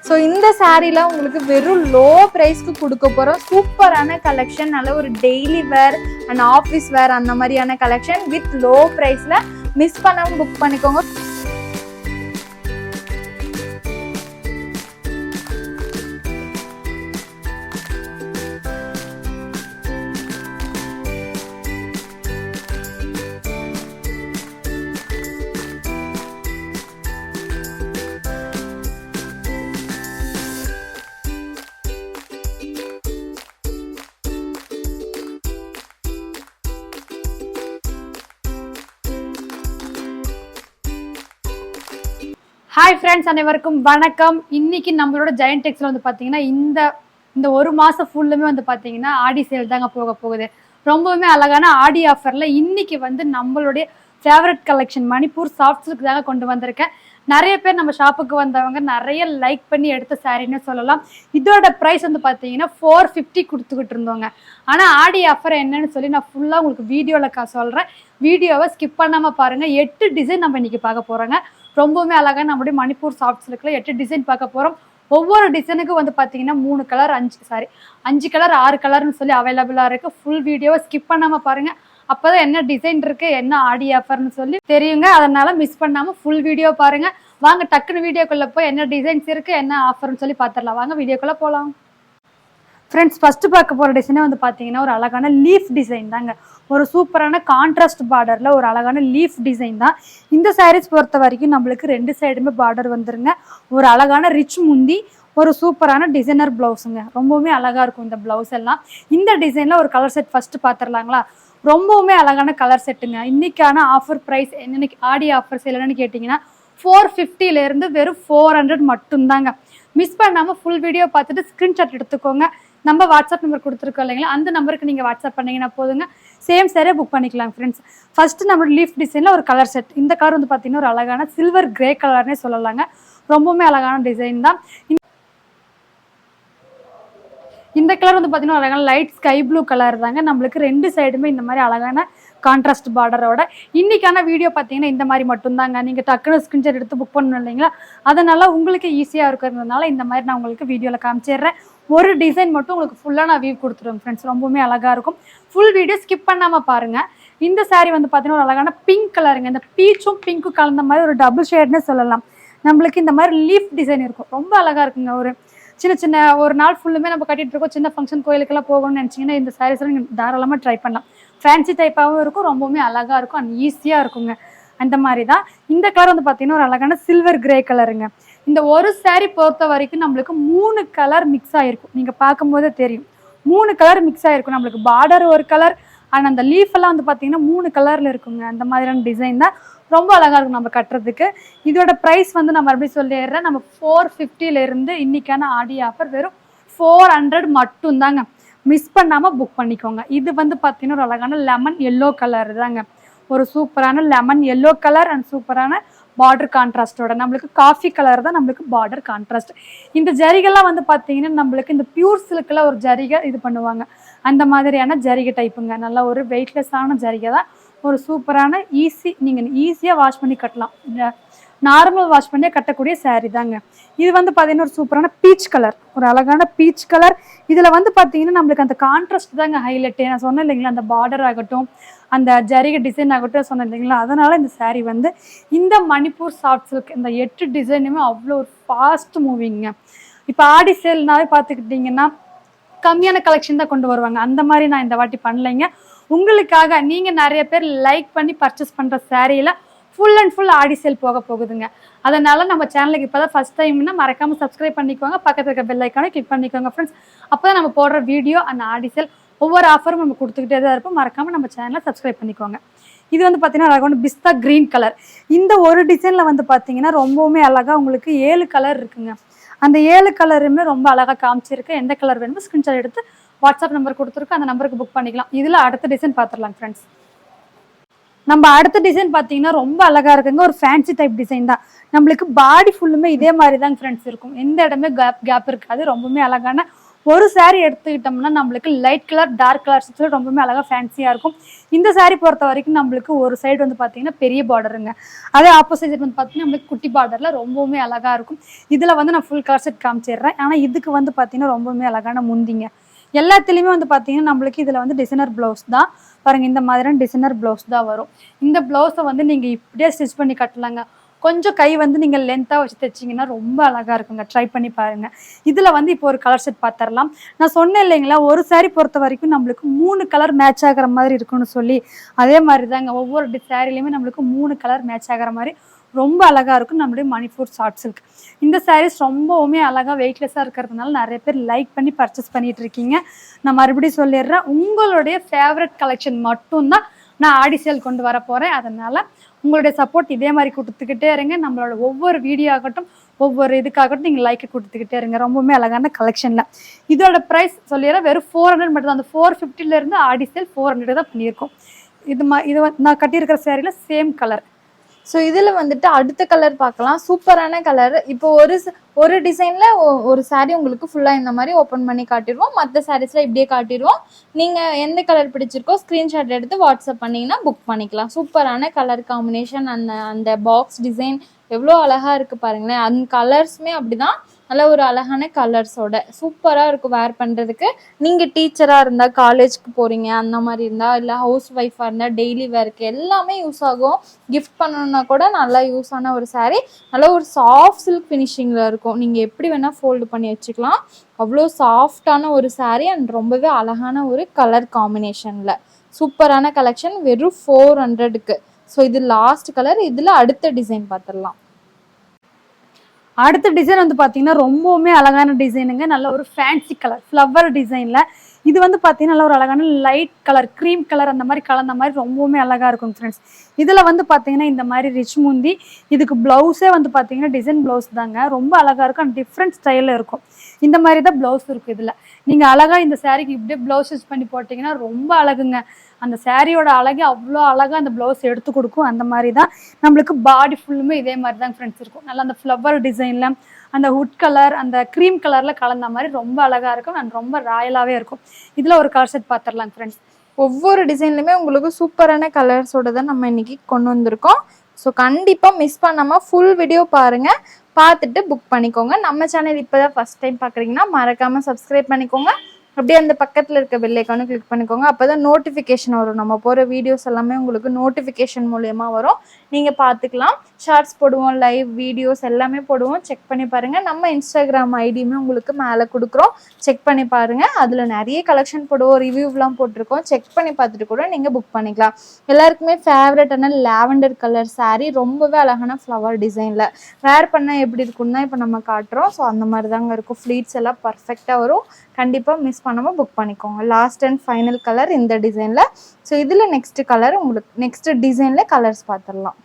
So இந்த சாரீல உங்களுக்கு வெறும் லோ ப்ரைஸ்க்கு கொடுக்க போகிறோம். சூப்பரான கலெக்ஷன், நல்ல ஒரு daily where and office wear அந்த மாதிரியான கலெக்ஷன் வித் லோ ப்ரைஸில். மிஸ் பண்ணாமல் புக் பண்ணிக்கோங்க. ஹாய் ஃப்ரெண்ட்ஸ், அனைவருக்கும் வணக்கம். இன்னைக்கு நம்மளோட ஜெயண்ட் டெக்ஸ்ல வந்து பார்த்தீங்கன்னா இந்த ஒரு மாதம் ஃபுல்லுமே வந்து பார்த்தீங்கன்னா ஆடி சேல் தாங்க போக போகுது. ரொம்பவுமே அழகான ஆடி ஆஃபரில் இன்னைக்கு வந்து நம்மளுடைய favourite collection Manipur soft silk தாங்க கொண்டு வந்திருக்கேன். நிறைய பேர் நம்ம ஷாப்புக்கு வந்தவங்க நிறைய லைக் பண்ணி எடுத்த சாரின்னு சொல்லலாம். இதோட ப்ரைஸ் வந்து பார்த்தீங்கன்னா 450 கொடுத்துக்கிட்டு இருந்தோங்க. ஆனால் ஆடி ஆஃபர் என்னன்னு சொல்லி நான் ஃபுல்லாக உங்களுக்கு வீடியோவில் சொல்கிறேன். வீடியோவை ஸ்கிப் பண்ணாமல் பாருங்கள். 8 டிசைன் நம்ம இன்னைக்கு பார்க்க போகிறோங்க. ரொம்பவுமே அழகாக நம்மளுடைய மணிப்பூர் சாஃப்ட் சில்க்ல 8 டிசைன் பார்க்க போகிறோம். ஒவ்வொரு டிசைனுக்கும் வந்து பார்த்தீங்கன்னா 3 கலர் 5 கலர் 6 கலர்னு சொல்லி அவைலபிளாக இருக்குது. ஃபுல் வீடியோவை ஸ்கிப் பண்ணாமல் பாருங்கள். அப்போதான் என்ன டிசைன் இருக்குது, என்ன ஆடி ஆஃபர்னு சொல்லி தெரியுங்க. அதனால மிஸ் பண்ணாமல் ஃபுல் வீடியோ பாருங்கள். வாங்க டக்குன்னு வீடியோக்குள்ளே போய் என்ன டிசைன்ஸ் இருக்குது, என்ன ஆஃபர்னு சொல்லி பார்த்துடலாம். வாங்க வீடியோக்குள்ளே போகலாம். ஃப்ரெண்ட்ஸ், ஃபஸ்ட்டு பார்க்க போகிற டிசைனே வந்து பார்த்தீங்கன்னா ஒரு அழகான லீஃப் டிசைன் தாங்க. ஒரு சூப்பரான கான்ட்ராஸ்ட் பார்டரில் ஒரு அழகான லீஃப் டிசைன் தான். இந்த சாரீஸ் பொறுத்த வரைக்கும் நம்மளுக்கு 2 சைடுமே பார்டர் வந்துருங்க. ஒரு அழகான ரிச் முந்தி, ஒரு சூப்பரான டிசைனர் ப்ளவுஸுங்க. ரொம்பவுமே அழகாக இருக்கும் இந்த ப்ளவுஸ் எல்லாம். இந்த டிசைனில் ஒரு கலர் செட் ஃபஸ்ட்டு பார்த்துடலாங்களா? ரொம்பவுமே அழகான கலர் செட்டுங்க. இன்றைக்கான ஆஃபர் ப்ரைஸ் என்னென்னு ஆடி ஆஃபர்ஸ் என்னென்னு கேட்டிங்கன்னா 450லேருந்து வெறும் 400 மட்டும்தாங்க. மிஸ் பண்ணாமல் ஃபுல் வீடியோ பார்த்துட்டு ஸ்க்ரீன்ஷாட் எடுத்துக்கோங்க. நம்ம வாட்ஸ்அப் நம்பர் கொடுத்துருக்கோம் இல்லைங்களா, அந்த நம்பருக்கு நீங்கள் வாட்ஸ்அப் பண்ணிங்கன்னா போதுங்க. சேம் சாரியே புக் பண்ணிக்கலாம் ஃப்ரெண்ட்ஸ். ஃபஸ்ட்டு நம்மளோட லீஃப் டிசைனில் ஒரு கலர் செட். இந்த கலர் வந்து பார்த்தீங்கன்னா ஒரு அழகான சில்வர் கிரே கலர்னே சொல்லலாங்க. ரொம்பவுமே அழகான டிசைன் தான். இந்த கலர் வந்து பார்த்தீங்கன்னா அழகான லைட் ஸ்கை ப்ளூ கலர் தாங்க. நம்மளுக்கு 2 சைடுமே இந்த மாதிரி அழகான கான்ட்ராஸ்ட் பார்டரோட. இன்றைக்கான வீடியோ பார்த்தீங்கன்னா இந்த மாதிரி மட்டும்தாங்க. நீங்கள் டக்குனு ஸ்க்ரீன்ஷாட் எடுத்து புக் பண்ணணும் இல்லைங்களா, அதனால் உங்களுக்கு ஈஸியாக இருக்கிறதுனால இந்த மாதிரி நான் உங்களுக்கு வீடியோவில் காமிச்சிடுறேன். ஒரு டிசைன் மட்டும் உங்களுக்கு ஃபுல்லாக நான் வியூ கொடுத்துருவேன் ஃப்ரெண்ட்ஸ். ரொம்பவுமே அழகாக இருக்கும். ஃபுல் வீடியோ ஸ்கிப் பண்ணாமல் பாருங்கள். இந்த சாரீ வந்து பார்த்தீங்கன்னா ஒரு அழகான பிங்க் கலருங்க. இந்த பீச்சும் பிங்க்கும் கலந்த மாதிரி ஒரு டபுள் ஷேட்னே சொல்லலாம். நம்மளுக்கு இந்த மாதிரி லீஃப் டிசைன் இருக்கும். ரொம்ப அழகாக இருக்குங்க. ஒரு சின்ன ஒரு நாள் ஃபுல்லுமே நம்ம கட்டிகிட்டு இருக்கோம். சின்ன ஃபங்க்ஷன் கோயிலுக்கெல்லாம் போகணும்னு நினச்சிங்கன்னா இந்த சாரீஸ்லாம் நீங்கள் தாராளமாக ட்ரை பண்ணலாம். ஃபேன்சி டைப்பாகவும் இருக்கும், ரொம்பவுமே அழகாக இருக்கும் அண்ட் ஈஸியாக இருக்குங்க. அந்த மாதிரி தான் இந்த கலர் வந்து பார்த்தீங்கன்னா ஒரு அழகான சில்வர் கிரே கலருங்க. இந்த ஒரு சாரீ பொறுத்த வரைக்கும் நம்மளுக்கு 3 கலர் மிக்ஸ் ஆகிருக்கும். நீங்கள் பார்க்கும்போதே தெரியும் 3 கலர் மிக்ஸ் ஆகிருக்கும். நம்மளுக்கு பார்டர் ஒரு கலர் அண்ட் அந்த லீஃப் எல்லாம் வந்து பார்த்தீங்கன்னா 3 கலரில் இருக்குங்க. அந்த மாதிரியான டிசைன் தான். ரொம்ப அழகாக இருக்கும் நம்ம கட்டுறதுக்கு. இதோட ப்ரைஸ் வந்து நான் மறுபடியும் சொல்லிடுறேன். நம்ம 450லேருந்து இன்றைக்கான ஆடி ஆஃபர் வெறும் 400 மட்டும்தாங்க. மிஸ் பண்ணாமல் புக் பண்ணிக்கோங்க. இது வந்து பார்த்தீங்கன்னா ஒரு அழகான லெமன் எல்லோ கலர் தாங்க. ஒரு சூப்பரான லெமன் எல்லோ கலர் அண்ட் சூப்பரான பார்டர் கான்ட்ராஸ்டோட. நம்மளுக்கு காஃபி கலர் தான் நம்மளுக்கு பார்டர் கான்ட்ராஸ்ட். இந்த ஜரிகெல்லாம் வந்து பார்த்தீங்கன்னா நம்மளுக்கு இந்த பியூர் சில்கில் ஒரு ஜரிகை இது பண்ணுவாங்க. அந்த மாதிரியான ஜரிகை டைப்புங்க. நல்லா ஒரு வெயிட்லெஸ்ஸான ஜரிகை தான். ஒரு சூப்பரான நீங்கள் ஈஸியாக வாஷ் பண்ணி கட்டலாம். நார்மல் வாஷ் பண்ணியே கட்டக்கூடிய சாரீ தாங்க. இது வந்து பார்த்தீங்கன்னா ஒரு சூப்பரான பீச் கலர், ஒரு அழகான பீச் கலர். இதில் வந்து பார்த்தீங்கன்னா நம்மளுக்கு அந்த கான்ட்ராஸ்ட் தாங்க ஹைலைட்டு. நான் சொன்னேன் இல்லைங்களா, அந்த பார்டர் ஆகட்டும் அந்த ஜரிகை டிசைன் ஆகட்டும் சொன்னேன் இல்லைங்களா, அதனால் இந்த சாரீ வந்து இந்த மணிப்பூர் சாஃப்ட் சில்க் இந்த 8 டிசைனுமே அவ்வளோ ஒரு ஃபாஸ்ட் மூவிங்க. இப்போ ஆடி சேல்னாவே பார்த்துக்கிட்டிங்கன்னா கம்மியான கலெக்ஷன் தான் கொண்டு வருவாங்க. அந்த மாதிரி நான் இந்த வாட்டி பண்ணலைங்க. உங்களுக்காக நீங்கள் நிறைய பேர் லைக் பண்ணி பர்ச்சேஸ் பண்ணுற சாரியில் full and full Aadi sale போக போகுதுங்க. அதனால நம்ம சேனலுக்கு இப்போ தான் ஃபஸ்ட் டைம்னா மறக்காமல் சப்ஸ்கிரைப் பண்ணிக்கோங்க. பக்கத்தில் இருக்க பெல் ஐக்கானை கிளிக் பண்ணிக்கோங்க ஃப்ரெண்ட்ஸ். அப்போ தான் நம்ம போடுற வீடியோ அந்த ஆடி சேல் ஒவ்வொரு ஆஃபரும் நம்ம கொடுத்துக்கிட்டே தான் இருப்போம். மறக்காமல் நம்ம சேனலை சப்ஸ்கிரைப் பண்ணிக்கோங்க. இது வந்து பார்த்தீங்கன்னா அழகான பிஸ்தா க்ரீன் கலர். இந்த ஒரு டிசைனில் வந்து பார்த்தீங்கன்னா ரொம்பவுமே அழகாக உங்களுக்கு 7 கலர் இருக்குங்க. அந்த 7 கலருமே ரொம்ப அழகாக காமிச்சிருக்கு. எந்த கலர் வேணுமோ ஸ்க்ரீன்ஷாட் எடுத்து வாட்ஸ்அப் நம்பர் கொடுத்துருக்கு, அந்த நம்பருக்கு புக் பண்ணிக்கலாம். இதில் அடுத்த டிசைன் பார்த்துடலாம் ஃப்ரெண்ட்ஸ். நம்ம அடுத்த டிசைன் பார்த்தீங்கன்னா ரொம்ப அழகாக இருக்குங்க. ஒரு ஃபேன்சி டைப் டிசைன் தான். நம்மளுக்கு பாடி ஃபுல்லுமே இதே மாதிரி தாங்க ஃப்ரெண்ட்ஸ் இருக்கும். எந்த இடமே கேப் இருக்காது. ரொம்பவுமே அழகான ஒரு saree எடுத்துக்கிட்டோம்னா நம்மளுக்கு லைட் கலர் டார்க் கலர்ஸ் ரொம்பவே அழகா ஃபேன்சியா இருக்கும். இந்த saree பொறுத்த வரைக்கும் நம்மளுக்கு ஒரு சைடு வந்து பாத்தீங்கன்னா பெரிய பார்டருங்க, அதே ஆப்போசிட் வந்து பாத்தீங்கன்னா நம்மளுக்கு குட்டி பார்டர்ல ரொம்பவுமே அழகா இருக்கும். இதுல வந்து நான் ஃபுல் கலர் செட் காமிச்சிடுறேன். ஆனா இதுக்கு வந்து பாத்தீங்கன்னா ரொம்பவுமே அழகான முந்திங்க. எல்லாத்துலயுமே வந்து பாத்தீங்கன்னா நம்மளுக்கு இதுல வந்து டிசைனர் பிளவுஸ் தான் பாருங்க, இந்த மாதிரியான டிசைனர் பிளவுஸ் தான் வரும். இந்த பிளவுஸை வந்து நீங்க இப்படியே ஸ்டிச் பண்ணி கட்டலாங்க. கொஞ்சம் கை வந்து நீங்க லென்த்தா வச்சு தைச்சிங்கன்னா ரொம்ப அழகா இருக்குங்க. ட்ரை பண்ணி பாருங்க. இதுல வந்து இப்போ ஒரு கலர் செட் பார்த்துடலாம். நான் சொன்னேன் இல்லைங்களா, ஒரு saree பொறுத்த வரைக்கும் நம்மளுக்கு 3 கலர் மேட்ச் ஆகிற மாதிரி இருக்குன்னு சொல்லி, அதே மாதிரி தாங்க ஒவ்வொரு சாரிலையுமே நம்மளுக்கு 3 கலர் மேட்ச் ஆகிற மாதிரி ரொம்ப அழகா இருக்கும். நம்மளுடைய மணிப்பூர் சாஃப்ட் சில்க் இந்த சாரீஸ் ரொம்பவுமே அழகா வெயிட்லெஸ்ஸா இருக்கிறதுனால நிறைய பேர் லைக் பண்ணி பர்ச்சேஸ் பண்ணிட்டு இருக்கீங்க. நான் மறுபடியும் சொல்லிடுறேன், உங்களுடைய ஃபேவரட் கலெக்ஷன் மட்டும்தான் நான் ஆடி சேல் கொண்டு வர போறேன். அதனால உங்களுடைய சப்போர்ட் இதே மாதிரி கொடுத்துக்கிட்டே இருங்க. நம்மளோட ஒவ்வொரு வீடியோ ஆகட்டும், ஒவ்வொரு இதுக்காகட்டும் நீங்கள் லைக் கொடுத்துக்கிட்டே இருங்க. ரொம்பவுமே அழகான கலெக்ஷன்ல இதோட ப்ரைஸ் சொல்லிடுறேன், வெறும் 400 மட்டும் தான். அந்த 450 இருந்து ஆடி சேல் 400 தான் பண்ணியிருக்கோம். இது நான் கட்டியிருக்கிற சாரியில சேம் கலர். ஸோ இதில் வந்துட்டு அடுத்த கலர் பார்க்கலாம். சூப்பரான கலர். இப்போ ஒரு டிசைனில் ஒரு சாரீ உங்களுக்கு ஃபுல்லாக இந்த மாதிரி ஓப்பன் பண்ணி காட்டிடுவோம். மற்ற சாரீஸில் இப்படியே காட்டிடுவோம். நீங்கள் எந்த கலர் பிடிச்சிருக்கோ ஸ்க்ரீன்ஷாட் எடுத்து வாட்ஸ்அப் பண்ணிங்கன்னா புக் பண்ணிக்கலாம். சூப்பரான கலர் காம்பினேஷன். அந்த பாக்ஸ் டிசைன் எவ்வளோ அழகாக இருக்குது பாருங்களேன். அந்த கலர்ஸுமே அப்படி தான், நல்ல ஒரு அழகான கலர்ஸோட சூப்பராக இருக்கும் வேர் பண்ணுறதுக்கு. நீங்கள் டீச்சராக இருந்தால், காலேஜ்க்கு போகிறீங்க அந்த மாதிரி இருந்தால், இல்லை ஹவுஸ் ஒய்ஃபாக இருந்தால் டெய்லி வேருக்கு எல்லாமே யூஸ் ஆகும். கிஃப்ட் பண்ணணுன்னா கூட நல்லா யூஸ் ஆன ஒரு சாரீ. நல்ல ஒரு சாஃப்ட் சில்க் ஃபினிஷிங்கில் இருக்கும். நீங்கள் எப்படி வேணால் ஃபோல்டு பண்ணி வச்சுக்கலாம். அவ்வளோ சாஃப்டான ஒரு சாரீ அண்ட் ரொம்பவே அழகான ஒரு கலர் காம்பினேஷனில் சூப்பரான கலெக்ஷன். வெறும் 400க்கு. ஸோ இது லாஸ்ட் கலர். இதில் அடுத்த டிசைன் பார்த்துடலாம். அடுத்த டிசைன் வந்து பார்த்தீங்கன்னா ரொம்பவுமே அழகான டிசைனுங்க. நல்ல ஒரு ஃபேன்சி கலர் ஃப்ளவர் டிசைனில். இது வந்து பார்த்தீங்கன்னா நல்ல ஒரு அழகான லைட் கலர், க்ரீம் கலர் அந்த மாதிரி கலந்த மாதிரி ரொம்பவுமே அழகாக இருக்கும் ஃப்ரெண்ட்ஸ். இதில் வந்து பார்த்தீங்கன்னா இந்த மாதிரி ரிச் முந்தி, இதுக்கு ப்ளவுஸே வந்து பார்த்தீங்கன்னா டிசைன் ப்ளவுஸ் தாங்க. ரொம்ப அழகாக இருக்கும் அண்ட் டிஃப்ரெண்ட் ஸ்டைலில் இருக்கும். இந்த மாதிரி தான் ப்ளவுஸ் இருக்குது இதில். நீங்கள் அழகாக இந்த சாரீக்கு இப்படியே ப்ளவுஸ் ஸ்டிச் பண்ணி போட்டிங்கன்னா ரொம்ப அழகுங்க. அந்த சாரியோட அழகே அவ்வளோ அழகாக அந்த ப்ளவுஸ் எடுத்து கொடுக்கும். அந்த மாதிரி தான் நம்மளுக்கு பாடி ஃபுல்லுமே இதே மாதிரி தான் ஃப்ரெண்ட்ஸ் இருக்கும். நல்லா அந்த ஃப்ளவர் டிசைனில் அந்த வுட் கலர், அந்த க்ரீம் கலரில் கலந்த மாதிரி ரொம்ப அழகாக இருக்கும் அண்ட் ரொம்ப ராயலாகவே இருக்கும். இதில் ஒரு கலர் செட் பார்த்துடலாம் ஃப்ரெண்ட்ஸ். ஒவ்வொரு டிசைன்லையுமே உங்களுக்கு சூப்பரான கலர்ஸோட தான் நம்ம இன்னைக்கு கொண்டு வந்திருக்கோம். ஸோ கண்டிப்பாக மிஸ் பண்ணாமல் ஃபுல் வீடியோ பாருங்கள். பார்த்துட்டு புக் பண்ணிக்கோங்க. நம்ம சேனல் இப்போ தான் ஃபஸ்ட் டைம் பார்க்குறீங்கன்னா மறக்காமல் சப்ஸ்கிரைப் பண்ணிக்கோங்க. அப்படியே அந்த பக்கத்தில் இருக்க பெல் ஐக்கானும் கிளிக் பண்ணிக்கோங்க. அப்போ தான் நோட்டிஃபிகேஷன் வரும். நம்ம போகிற வீடியோஸ் எல்லாமே உங்களுக்கு நோட்டிஃபிகேஷன் மூலயமா வரும். நீங்கள் பார்த்துக்கலாம். ஷார்ட்ஸ் போடுவோம், லைவ் வீடியோஸ் எல்லாமே போடுவோம். செக் பண்ணி பாருங்கள். நம்ம இன்ஸ்டாகிராம் ஐடியுமே உங்களுக்கு மேலே கொடுக்குறோம். செக் பண்ணி பாருங்கள். அதில் நிறைய கலெக்ஷன் போடுவோம், ரிவ்யூவ்லாம் போட்டிருக்கோம். செக் பண்ணி பார்த்துட்டு கூட நீங்கள் புக் பண்ணிக்கலாம். எல்லாருக்குமே ஃபேவரட்டான லாவெண்டர் கலர் சாரீ, ரொம்பவே அழகான ஃப்ளவர் டிசைனில் வேர் பண்ணால் எப்படி இருக்குன்னு தான் இப்போ நம்ம காட்டுறோம். ஸோ அந்த மாதிரி தாங்க இருக்கும். ஃப்ளீட்ஸ் எல்லாம் பர்ஃபெக்டாக வரும். கண்டிப்பாக மிஸ் பண்ணாமல் புக் பண்ணிக்கோங்க. லாஸ்ட் அண்ட் ஃபைனல் கலர் இந்த டிசைனில். ஸோ இதில் நெக்ஸ்ட் கலர் உங்களுக்கு நெக்ஸ்ட் டிசைனில் கலர்ஸ் பார்த்துடலாம்.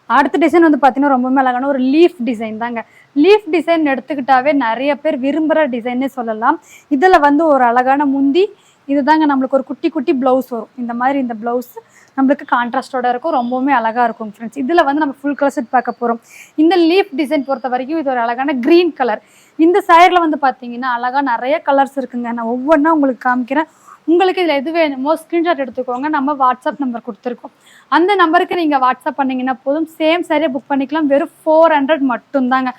அடுத்த டிசைன் வந்து பார்த்தீங்கன்னா ரொம்பவே அழகான ஒரு லீஃப் டிசைன் தாங்க. லீஃப் டிசைன் எடுத்துக்கிட்டாவே நிறைய பேர் விரும்புகிற டிசைன்னே சொல்லலாம். இதில் வந்து ஒரு அழகான முந்தி, இதுதாங்க நம்மளுக்கு ஒரு குட்டி குட்டி ப்ளவுஸ் வரும். இந்த மாதிரி இந்த ப்ளவுஸ் நம்மளுக்கு கான்ட்ராஸ்டோட இருக்கும். ரொம்பவுமே அழகாக இருக்கும் ஃப்ரெண்ட்ஸ். இதில் வந்து நம்ம ஃபுல் கலர் செட் பார்க்க போகிறோம். இந்த லீஃப் டிசைன் பொறுத்த வரைக்கும் இது ஒரு அழகான க்ரீன் கலர். இந்த சாரியில் வந்து பார்த்தீங்கன்னா அழகாக நிறைய கலர்ஸ் இருக்குங்க. நான் ஒவ்வொன்றா உங்களுக்கு காமிக்கிறேன். உங்களுக்கு இதில் எது வேணுமோ ஸ்க்ரீன்ஷாட் எடுத்துக்கோங்க. நம்ம வாட்ஸ்அப் நம்பர் கொடுத்துருக்கோம். அந்த நம்பருக்கு நீங்கள் வாட்ஸ்அப் பண்ணிங்கன்னா போதும். சேம் சாரியை புக் பண்ணிக்கலாம். வெறும் 400 மட்டும்தாங்க.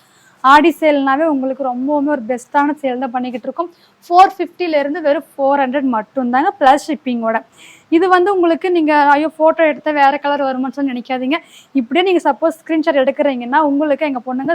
ஆடி சேல்னாவே உங்களுக்கு ரொம்பவுமே ஒரு பெஸ்ட்டான சேல் தான் பண்ணிக்கிட்டு இருக்கோம். 450லேருந்து வெறும் 400 மட்டும்தாங்க, ப்ளஸ் ஷிப்பிங்கோட. இது வந்து உங்களுக்கு நீங்கள் ஐயோ ஃபோட்டோ எடுத்தால் வேறு கலர் வருமானு சொல்லி நினைக்காதீங்க. இப்படியே நீங்கள் சப்போஸ் ஸ்க்ரீன்ஷாட் எடுக்கிறீங்கன்னா உங்களுக்கு எங்கள் பொண்ணுங்க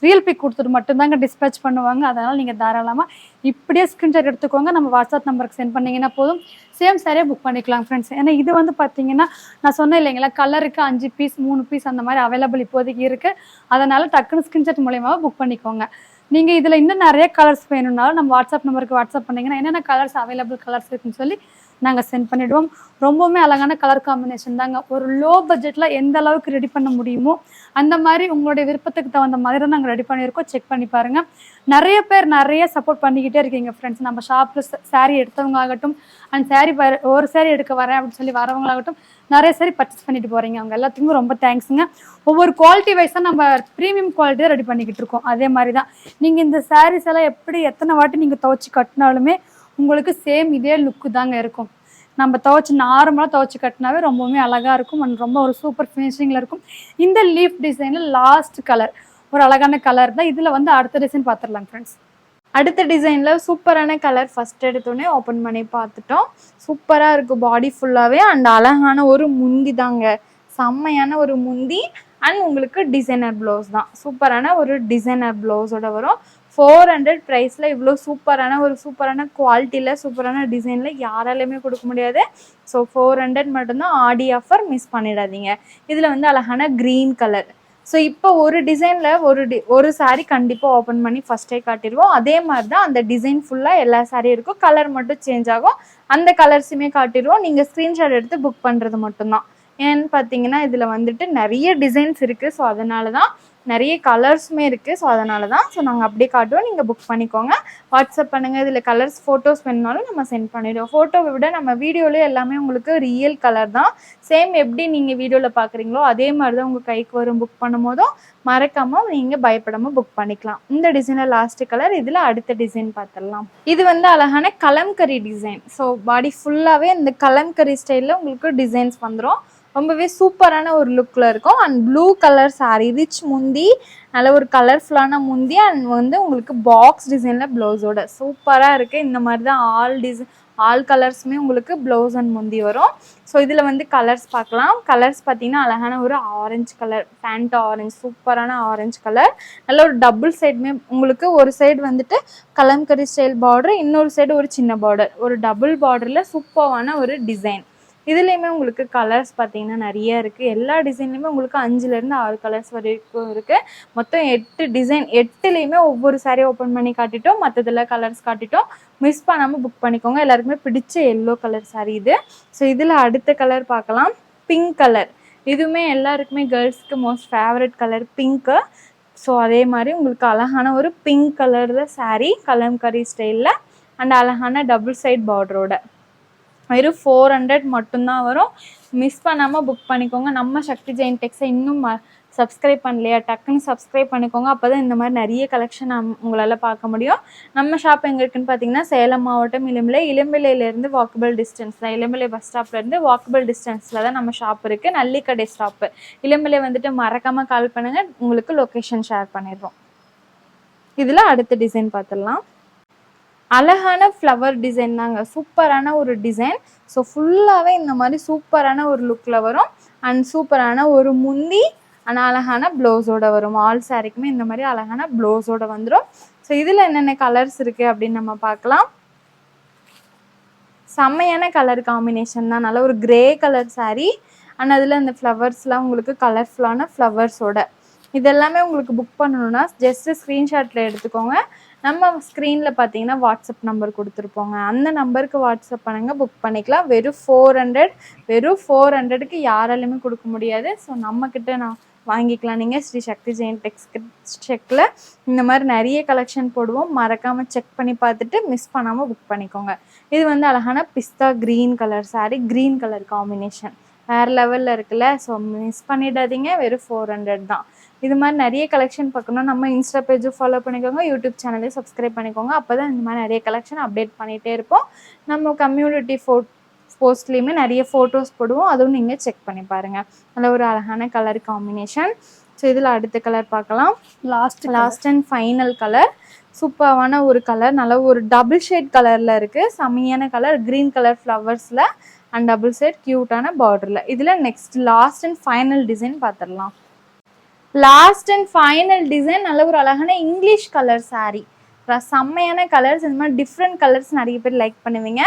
ரியல் பிக் கொடுத்துட்டு மட்டும்தாங்க டிஸ்பேச் பண்ணுவாங்க. அதனால் நீங்கள் தாராளமாக இப்படியே ஸ்க்ரீன்ஷாட் எடுத்துக்கோங்க. நம்ம வாட்ஸ்அப் நம்பருக்கு சென்ட் பண்ணிங்கன்னா போதும். சேம் சாரியே புக் பண்ணிக்கலாம் ஃப்ரெண்ட்ஸ். ஏன்னா இது வந்து பார்த்தீங்கன்னா நான் சொன்னேன் இல்லைங்களா, கலருக்கு 5 பீஸ் 3 பீஸ் அந்த மாதிரி அவைலபிள் இப்போதைக்கு இருக்குது. அதனால் டக்குன்னு ஸ்க்ரீன்ஷாட் மூலியமாக புக் பண்ணிக்கோங்க. நீங்கள் இதில் இன்னும் நிறைய கலர்ஸ் வேணும்னாலும் நம்ம வாட்ஸ்அப் நம்பருக்கு வாட்ஸ்அப் பண்ணிங்கன்னா என்னென்ன கலர்ஸ் அவைலபிள் கலர்ஸ் இருக்குன்னு சொல்லி நாங்கள் சென்ட் பண்ணிவிடுவோம். ரொம்பவுமே அழகான கலர் காம்பினேஷன் தாங்க. ஒரு லோ பட்ஜெட்டில் எந்த அளவுக்கு ரெடி பண்ண முடியுமோ அந்த மாதிரி உங்களுடைய விருப்பத்துக்கு தகுந்த மாதிரி தான் நாங்கள் ரெடி பண்ணியிருக்கோம். செக் பண்ணி பாருங்கள். நிறைய பேர் நிறைய சப்போர்ட் பண்ணிக்கிட்டே இருக்கீங்க ஃப்ரெண்ட்ஸ். நம்ம ஷாப்பில் சாரீ எடுத்தவங்க ஆகட்டும், அண்ட் சாரீ ஒரு சாரீ எடுக்க வரேன் அப்படின்னு சொல்லி வரவங்களாகட்டும், நிறைய சாரீ பர்ச்சேஸ் பண்ணிட்டு போகிறீங்க. அவங்க எல்லாத்துக்குமே ரொம்ப தேங்க்ஸுங்க. ஒவ்வொரு குவாலிட்டி வைஸாக நம்ம ப்ரீமியம் குவாலிட்டியாக ரெடி பண்ணிக்கிட்டு இருக்கோம். அதே மாதிரி தான் நீங்கள் இந்த சாரீஸ் எல்லாம் எப்படி எத்தனை வாட்டி நீங்கள் துவைச்சி கட்டினாலுமே உங்களுக்கு சேம் இதே லுக்கு தாங்க இருக்கும். நம்ம துவைச்சி நார்மலாக துவைச்சி கட்டினாவே ரொம்பவுமே அழகாக இருக்கும் அண்ட் ரொம்ப ஒரு சூப்பர் ஃபினிஷிங்கில் இருக்கும். இந்த லீஃப் டிசைனில் லாஸ்ட் கலர் ஒரு அழகான கலர் தான். இதில் வந்து அடுத்த டிசைன் பார்த்துடலாம் ஃப்ரெண்ட்ஸ். அடுத்த டிசைனில் சூப்பரான கலர் ஃபஸ்ட் எடுத்தோடனே ஓப்பன் பண்ணி பார்த்துட்டோம். சூப்பராக இருக்குது பாடி ஃபுல்லாகவே அண்ட் அழகான ஒரு முந்தி தாங்க. செம்மையான ஒரு முந்தி அண்ட் உங்களுக்கு டிசைனர் ப்ளவுஸ் தான். சூப்பரான ஒரு டிசைனர் ப்ளவுஸோட வரும். 400 ப்ரைஸில் இவ்வளோ சூப்பரான குவாலிட்டியில் சூப்பரான டிசைனில் யாராலையுமே கொடுக்க முடியாது. ஸோ 400 மட்டும்தான். ஆடி ஆஃபர் மிஸ் பண்ணிடாதீங்க. இதில் வந்து அழகான க்ரீன் கலர். ஸோ இப்போ ஒரு டிசைனில் ஒரு சாரீ கண்டிப்பாக ஓப்பன் பண்ணி ஃபஸ்ட்டே காட்டிடுவோம். அதே மாதிரி தான் அந்த டிசைன் ஃபுல்லாக எல்லா சாரியும் இருக்கும். கலர் மட்டும் சேஞ்ச் ஆகும். அந்த கலர்ஸுமே காட்டிடுவோம். நீங்கள் ஸ்க்ரீன்ஷாட் எடுத்து புக் பண்ணுறது மட்டும்தான். ஏன்னு பார்த்தீங்கன்னா இதில் வந்துட்டு நிறைய டிசைன்ஸ் இருக்குது. ஸோ அதனால தான் நிறைய கலர்ஸுமே இருக்குது. ஸோ அதனால தான் நாங்கள் அப்படியே காட்டுவோம். நீங்கள் புக் பண்ணிக்கோங்க. வாட்ஸ்அப் பண்ணுங்கள். இதில் கலர்ஸ் ஃபோட்டோஸ் வேணுனாலும் நம்ம சென்ட் பண்ணிவிடுவோம். ஃபோட்டோவை விட நம்ம வீடியோவிலே எல்லாமே உங்களுக்கு ரியல் கலர் தான். சேம் எப்படி நீங்கள் வீடியோவில் பார்க்குறீங்களோ அதே மாதிரி தான் உங்கள் கைக்கு வரும். புக் பண்ணும் போதும் மறக்காமல் நீங்கள் பயப்படாமல் புக் பண்ணிக்கலாம். இந்த டிசைனில் லாஸ்ட்டு கலர். இதில் அடுத்த டிசைன் பார்த்துடலாம். இது வந்து அழகான கலம்கரி டிசைன். ஸோ பாடி ஃபுல்லாகவே இந்த கலம்கரி ஸ்டைலில் உங்களுக்கு டிசைன்ஸ் வந்துடும். ரொம்பவே சூப்பரான ஒரு லுக்கில் இருக்கும். And blue colour sari, rich முந்தி, நல்ல ஒரு கலர்ஃபுல்லான முந்தி அண்ட் வந்து உங்களுக்கு பாக்ஸ் டிசைனில் ப்ளவுஸோட சூப்பராக இருக்குது. இந்த மாதிரி தான் ஆல் கலர்ஸுமே உங்களுக்கு ப்ளவுஸ் அண்ட் முந்தி வரும். ஸோ இதில் வந்து கலர்ஸ் பார்க்கலாம். கலர்ஸ் பார்த்தீங்கன்னா அழகான ஒரு ஆரஞ்சு கலர், ஃபேண்ட் ஆரஞ்சு, சூப்பரான ஆரஞ்சு கலர். நல்ல ஒரு டபுள் சைடுமே உங்களுக்கு ஒரு சைடு வந்துட்டு கலம்கரி ஸ்டைல் பார்டர், இன்னொரு சைடு ஒரு சின்ன பார்டர், ஒரு டபுள் பார்டரில் சூப்பரான ஒரு டிசைன். இதுலேயுமே உங்களுக்கு கலர்ஸ் பார்த்தீங்கன்னா நிறைய இருக்குது. எல்லா டிசைன்லையுமே உங்களுக்கு 5லேருந்து 6 கலர்ஸ் வரைக்கும் இருக்குது. மொத்தம் 8 டிசைன். 8லேயுமே ஒவ்வொரு சாரீ ஓப்பன் பண்ணி காட்டிட்டோம். மற்றதில் கலர்ஸ் காட்டிட்டோம். மிஸ் பண்ணாமல் புக் பண்ணிக்கோங்க. எல்லாருக்குமே பிடிச்ச எல்லோ கலர் சாரீ இது. ஸோ இதில் அடுத்த கலர் பார்க்கலாம். Pink colour. இதுவுமே எல்லாருக்குமே கேர்ள்ஸ்க்கு most favourite colour pink. So அதே மாதிரி உங்களுக்கு அழகான ஒரு பிங்க் கலரில் சாரீ, கலம்கரி ஸ்டைலில் அண்ட் அழகான டபுள் சைட் பார்டரோட. வெறும் 400 மட்டும்தான் வரும். மிஸ் பண்ணாமல் புக் பண்ணிக்கோங்க. நம்ம சக்தி ஜெயின் டெக்ஸை இன்னும் சப்ஸ்கிரைப் பண்ணலையா, டக்குன்னு சப்ஸ்கிரைப் பண்ணிக்கோங்க. அப்போ தான் இந்த மாதிரி நிறைய கலெக்ஷன் உங்களால் பார்க்க முடியும். நம்ம ஷாப் எங்கே இருக்குன்னு பார்த்தீங்கன்னா சேலம் மாவட்டம் இளம்பிள்ளையிலேருந்து வாக்கபிள் டிஸ்டன்ஸ் தான். இளம்பிள்ளை பஸ் ஸ்டாப்லேருந்து வாக்கபிள் டிஸ்டன்ஸில் தான் நம்ம ஷாப் இருக்குது. நல்லிக்கடை ஸ்டாப்பு. இளம்பிள்ளை வந்துட்டு மறக்காமல் கால் பண்ணுங்கள். உங்களுக்கு லொக்கேஷன் ஷேர் பண்ணிடுறோம். இதில் அடுத்த டிசைன் பார்த்துடலாம். அழகான ஃப்ளவர் டிசைன் தாங்க. சூப்பரான ஒரு டிசைன். ஸோ ஃபுல்லாகவே இந்த மாதிரி சூப்பரான ஒரு லுக்கில் வரும். அண்ட் சூப்பரான ஒரு முந்தி அண்ட் அழகான ப்ளவுஸோட வரும். ஆல் சாரிக்குமே இந்த மாதிரி அழகான ப்ளவுஸோட வந்துடும். ஸோ இதில் என்னென்ன கலர்ஸ் இருக்குது அப்படின்னு நம்ம பார்க்கலாம். செம்மையான கலர் காம்பினேஷன் தான். நல்ல ஒரு கிரே கலர் சாரீ அண்ட் அதில் இந்த ஃப்ளவர்ஸ்லாம் உங்களுக்கு கலர்ஃபுல்லான ஃப்ளவர்ஸோட. இதெல்லாமே உங்களுக்கு புக் பண்ணணுன்னா ஜஸ்ட்டு ஸ்க்ரீன்ஷாட்டில் எடுத்துக்கோங்க. நம்ம ஸ்க்ரீனில் பார்த்தீங்கன்னா வாட்ஸ்அப் நம்பர் கொடுத்துருப்போங்க. அந்த நம்பருக்கு வாட்ஸ்அப் பண்ணுங்கள், புக் பண்ணிக்கலாம். வெறும் 400க்கு யாராலையுமே கொடுக்க முடியாது. ஸோ நம்மக்கிட்ட நான் வாங்கிக்கலாம். நீங்கள் ஸ்ரீ சக்தி ஜெயின் செக்கில் இந்த மாதிரி நிறைய கலெக்ஷன் போடுவோம். மறக்காமல் செக் பண்ணி பார்த்துட்டு மிஸ் பண்ணாமல் புக் பண்ணிக்கோங்க. இது வந்து அழகான pista green colour sari, green colour combination வேறு லெவலில் இருக்குல்ல. ஸோ மிஸ் பண்ணிடாதீங்க. வெறும் 400 தான். இது மாதிரி நிறைய கலெக்ஷன் பார்க்கணும். நம்ம இன்ஸ்டா பேஜும் ஃபாலோ பண்ணிக்கோங்க. யூடியூப் சேனலையும் சப்ஸ்கிரைப் பண்ணிக்கோங்க. அப்போ தான் இந்த மாதிரி நிறைய கலெக்ஷன் அப்டேட் பண்ணிகிட்டே இருப்போம். நம்ம கம்யூனிட்டி போஸ்ட்லேயுமே நிறைய ஃபோட்டோஸ் போடுவோம். அதுவும் நீங்கள் செக் பண்ணி பாருங்கள். நல்ல ஒரு அழகான கலர் காம்பினேஷன். ஸோ இதில் அடுத்த கலர் பார்க்கலாம். Last and final colour. சூப்பரான ஒரு கலர். நல்ல ஒரு டபுள் ஷேட் கலரில் இருக்குது. செம்மையான கலர். க்ரீன் கலர் ஃப்ளவர்ஸில் அண்ட் டபுள் ஷேட் க்யூட்டான பார்டரில். இதில் next last and final design பார்த்துடலாம். லாஸ்ட் அண்ட் ஃபைனல் டிசைன் நல்ல ஒரு அழகான இங்கிலீஷ் கலர் சாரீ. செம்மையான கலர்ஸ். இந்த மாதிரி டிஃப்ரெண்ட் கலர்ஸ் நிறைய பேர் லைக் பண்ணுவீங்க.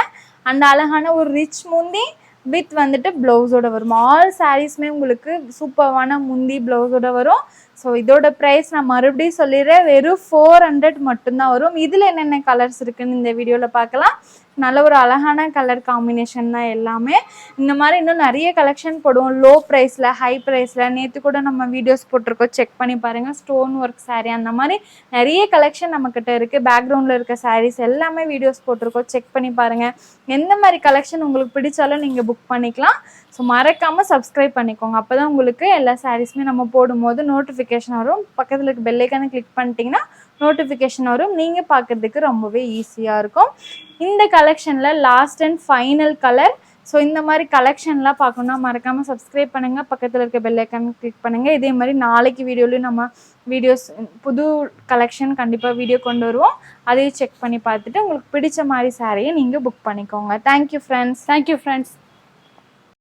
அண்ட் அழகான ஒரு ரிச் முந்தி வித் வந்துட்டு ப்ளவுஸோட வரும். ஆல் சாரீஸுமே உங்களுக்கு சூப்பரான முந்தி ப்ளவுஸோட வரும். ஸோ இதோட ப்ரைஸ் நான் மறுபடியும் சொல்லிடுறேன், வெறும் 400 மட்டும்தான் வரும். இதில் என்னென்ன கலர்ஸ் இருக்குன்னு இந்த வீடியோவில் பார்க்கலாம். நல்ல ஒரு அழகான கலர் காம்பினேஷன் தான் எல்லாமே. இந்த மாதிரி இன்னும் நிறைய கலெக்ஷன் போடுவோம், லோ ப்ரைஸில் ஹை ப்ரைஸில். நேற்று கூட நம்ம வீடியோஸ் போட்டிருக்கோம், செக் பண்ணி பாருங்கள். ஸ்டோன் ஒர்க் சாரீ அந்த மாதிரி நிறைய கலெக்ஷன் நம்மக்கிட்ட இருக்குது. பேக்ரவுண்டில் இருக்க சாரீஸ் எல்லாமே வீடியோஸ் போட்டிருக்கோம், செக் பண்ணி பாருங்கள். எந்த மாதிரி கலெக்ஷன் உங்களுக்கு பிடிச்சாலும் நீங்கள் புக் பண்ணிக்கலாம். ஸோ மறக்காமல் சப்ஸ்கிரைப் பண்ணிக்கோங்க, அப்போ தான் உங்களுக்கு எல்லா சாரீஸுமே நம்ம போடும்போது நோட்டிஃபிகேஷன் வரும். பக்கத்தில் இருக்க பெல் ஐக்கானை கிளிக் பண்ணிட்டீங்கன்னா நோட்டிஃபிகேஷன் வரும், நீங்கள் பார்க்குறதுக்கு ரொம்பவே ஈஸியாக இருக்கும். இந்த கலெக்ஷனில் last and final colour. So இந்த மாதிரி கலெக்ஷன்லாம் பார்க்கணுன்னா மறக்காமல் சப்ஸ்கிரைப் பண்ணுங்கள், பக்கத்தில் இருக்க பெல் ஐக்கான் கிளிக் பண்ணுங்கள். இதே மாதிரி நாளைக்கு வீடியோலையும் நம்ம வீடியோஸ் புது கலெக்ஷன் கண்டிப்பாக வீடியோ கொண்டு வருவோம், அதையும் செக் பண்ணி பார்த்துட்டு உங்களுக்கு பிடிச்ச மாதிரி சாரியை நீங்கள் புக் பண்ணிக்கோங்க. Thank you friends.